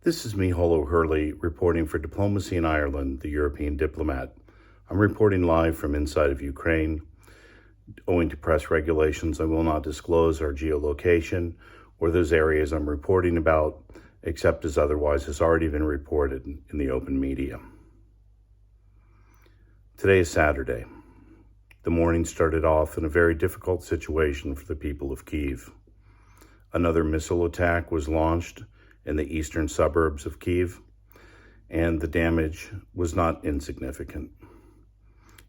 This is Miceál O'Hurley reporting for Diplomacy in Ireland, the European diplomat. I'm reporting live from inside of Ukraine. Owing to press regulations, I will not disclose our geolocation or those areas I'm reporting about, except as otherwise has already been reported in the open media. Today is Saturday. The morning started off in a very difficult situation for the people of Kyiv. Another missile attack was launched in the eastern suburbs of Kyiv, and the damage was not insignificant.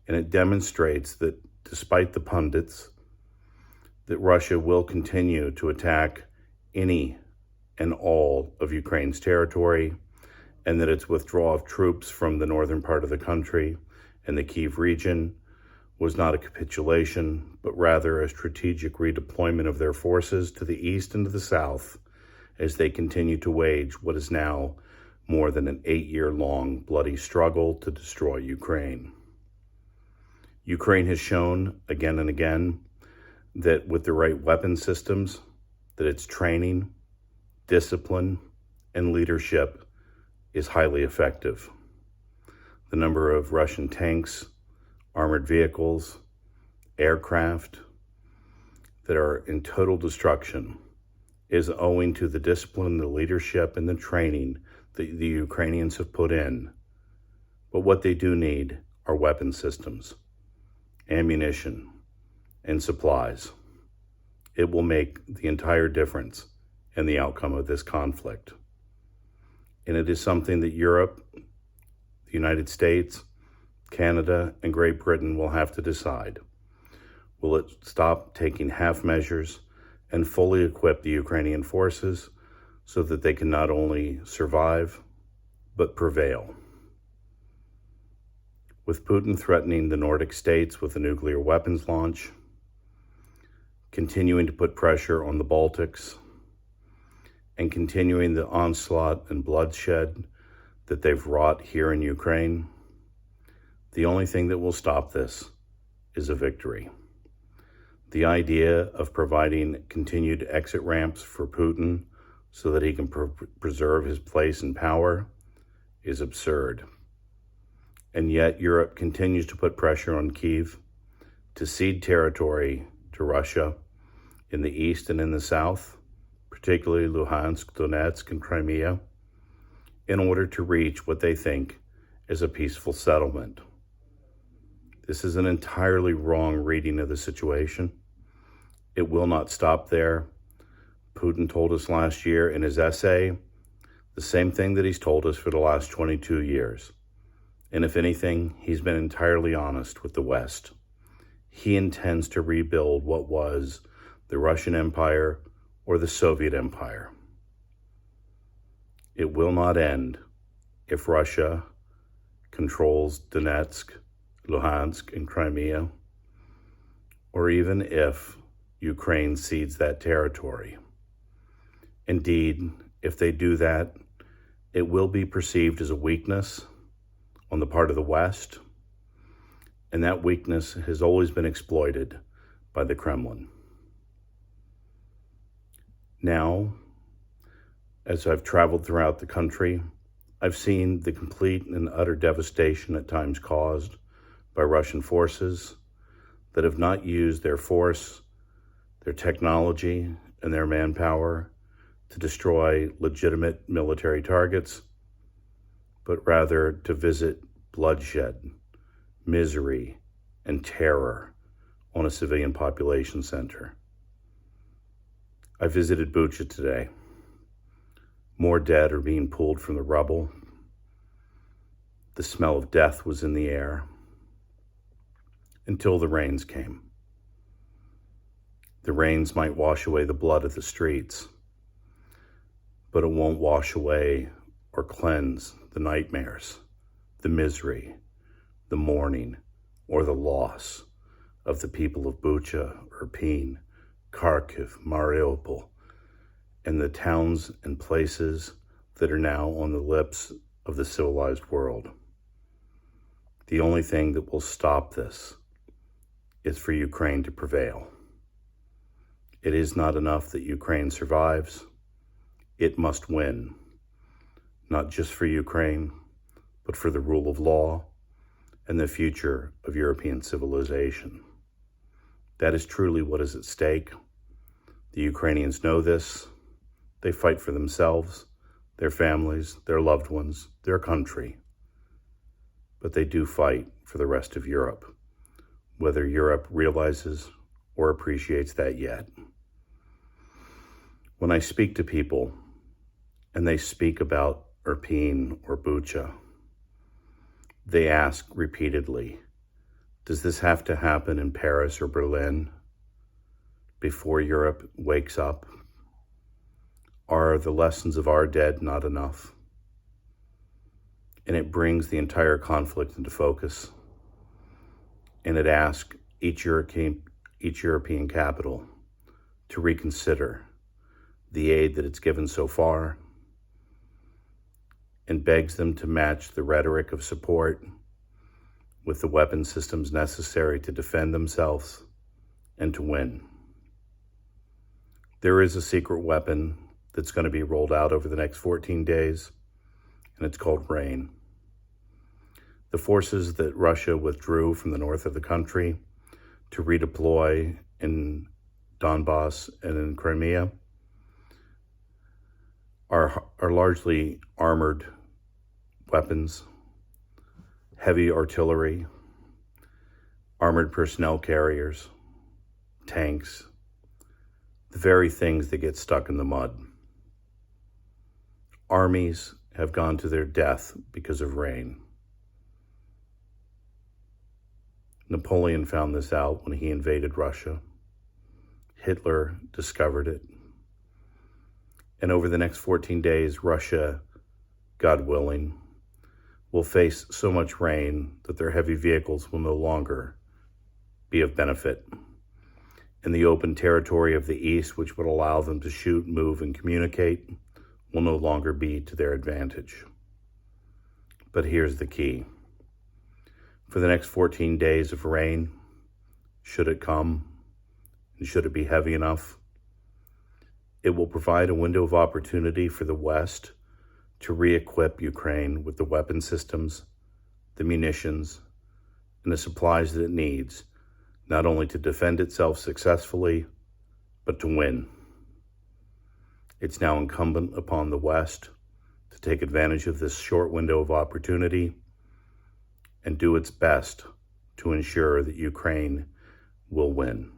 And it demonstrates that despite the pundits, that Russia will continue to attack any and all of Ukraine's territory, and that its withdrawal of troops from the northern part of the country and the Kyiv region was not a capitulation, but rather a strategic redeployment of their forces to the east and to the south as they continue to wage what is now more than an 8-year-long bloody struggle to destroy Ukraine. Ukraine has shown again and again that with the right weapon systems, that its training, discipline, and leadership is highly effective. The number of Russian tanks, armored vehicles, aircraft that are in total destruction is owing to the discipline, the leadership, and the training that the Ukrainians have put in. But what they do need are weapon systems, ammunition, and supplies. It will make the entire difference in the outcome of this conflict. And it is something that Europe, the United States, Canada, and Great Britain will have to decide. Will it stop taking half measures and fully equip the Ukrainian forces so that they can not only survive, but prevail? With Putin threatening the Nordic states with a nuclear weapons launch, continuing to put pressure on the Baltics, and continuing the onslaught and bloodshed that they've wrought here in Ukraine, the only thing that will stop this is a victory. The idea of providing continued exit ramps for Putin so that he can preserve his place in power is absurd. And yet Europe continues to put pressure on Kyiv to cede territory to Russia in the east and in the south, particularly Luhansk, Donetsk, and Crimea, in order to reach what they think is a peaceful settlement. This is an entirely wrong reading of the situation. It will not stop there. Putin told us last year in his essay the same thing that he's told us for the last 22 years. And if anything, he's been entirely honest with the West. He intends to rebuild what was the Russian Empire or the Soviet Empire. It will not end if Russia controls Donetsk, Luhansk, and Crimea, or even if Ukraine cedes that territory. Indeed, if they do that, it will be perceived as a weakness on the part of the West, and that weakness has always been exploited by the Kremlin. Now, as I've traveled throughout the country, I've seen the complete and utter devastation at times caused by Russian forces that have not used their force, their technology, and their manpower to destroy legitimate military targets, but rather to visit bloodshed, misery, and terror on a civilian population center. I visited Bucha today. More dead are being pulled from the rubble. The smell of death was in the air until the rains came. The rains might wash away the blood of the streets, but it won't wash away or cleanse the nightmares, the misery, the mourning, or the loss of the people of Bucha, Irpin, Kharkiv, Mariupol, and the towns and places that are now on the lips of the civilized world. The only thing that will stop this is for Ukraine to prevail. It is not enough that Ukraine survives. It must win. not just for Ukraine, but for the rule of law and the future of European civilization. That is truly what is at stake. The Ukrainians know this. They fight for themselves, their families, their loved ones, their country. But they do fight for the rest of Europe, whether Europe realizes or appreciates that yet. When I speak to people and they speak about Irpin or Bucha, they ask repeatedly, does this have to happen in Paris or Berlin before Europe wakes up? Are the lessons of our dead not enough? And it brings the entire conflict into focus. And it asks each European capital to reconsider the aid that it's given so far, and begs them to match the rhetoric of support with the weapon systems necessary to defend themselves and to win. There is a secret weapon that's going to be rolled out over the next 14 days, and it's called RAIN. The forces that Russia withdrew from the north of the country to redeploy in Donbass and in Crimea are largely armored weapons, heavy artillery, armored personnel carriers, tanks, the very things that get stuck in the mud. Armies have gone to their death because of rain. Napoleon found this out when he invaded Russia. Hitler discovered it. And over the next 14 days, Russia, God willing, will face so much rain that their heavy vehicles will no longer be of benefit. And the open territory of the east, which would allow them to shoot, move, and communicate, will no longer be to their advantage. But here's the key. For the next 14 days of rain, should it come, and should it be heavy enough, it will provide a window of opportunity for the West to re-equip Ukraine with the weapon systems, the munitions, and the supplies that it needs, not only to defend itself successfully, but to win. It's now incumbent upon the West to take advantage of this short window of opportunity and do its best to ensure that Ukraine will win.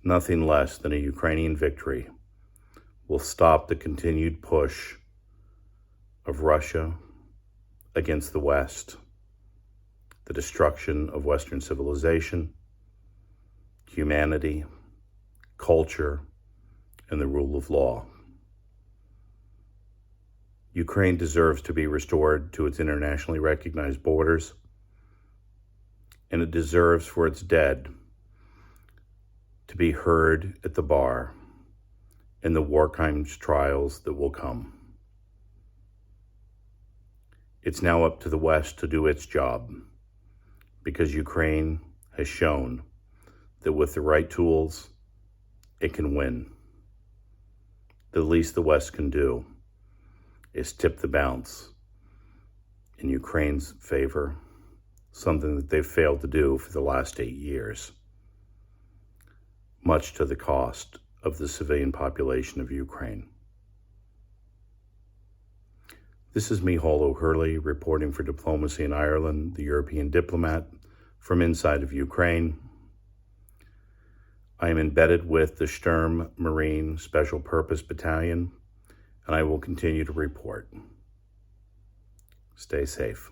Nothing less than a Ukrainian victory will stop the continued push of Russia against the West, the destruction of Western civilization, humanity, culture, and the rule of law. Ukraine deserves to be restored to its internationally recognized borders, and it deserves for its dead to be heard at the bar in the war crimes trials that will come. It's now up to the West to do its job, because Ukraine has shown that with the right tools, it can win. The least the West can do is tip the balance in Ukraine's favor, something that they've failed to do for the last 8 years, much to the cost of the civilian population of Ukraine. This is Miceál O'Hurley reporting for Diplomacy in Ireland, the European diplomat from inside of Ukraine. I am embedded with the Sturm Marine Special Purpose Battalion, and I will continue to report. Stay safe.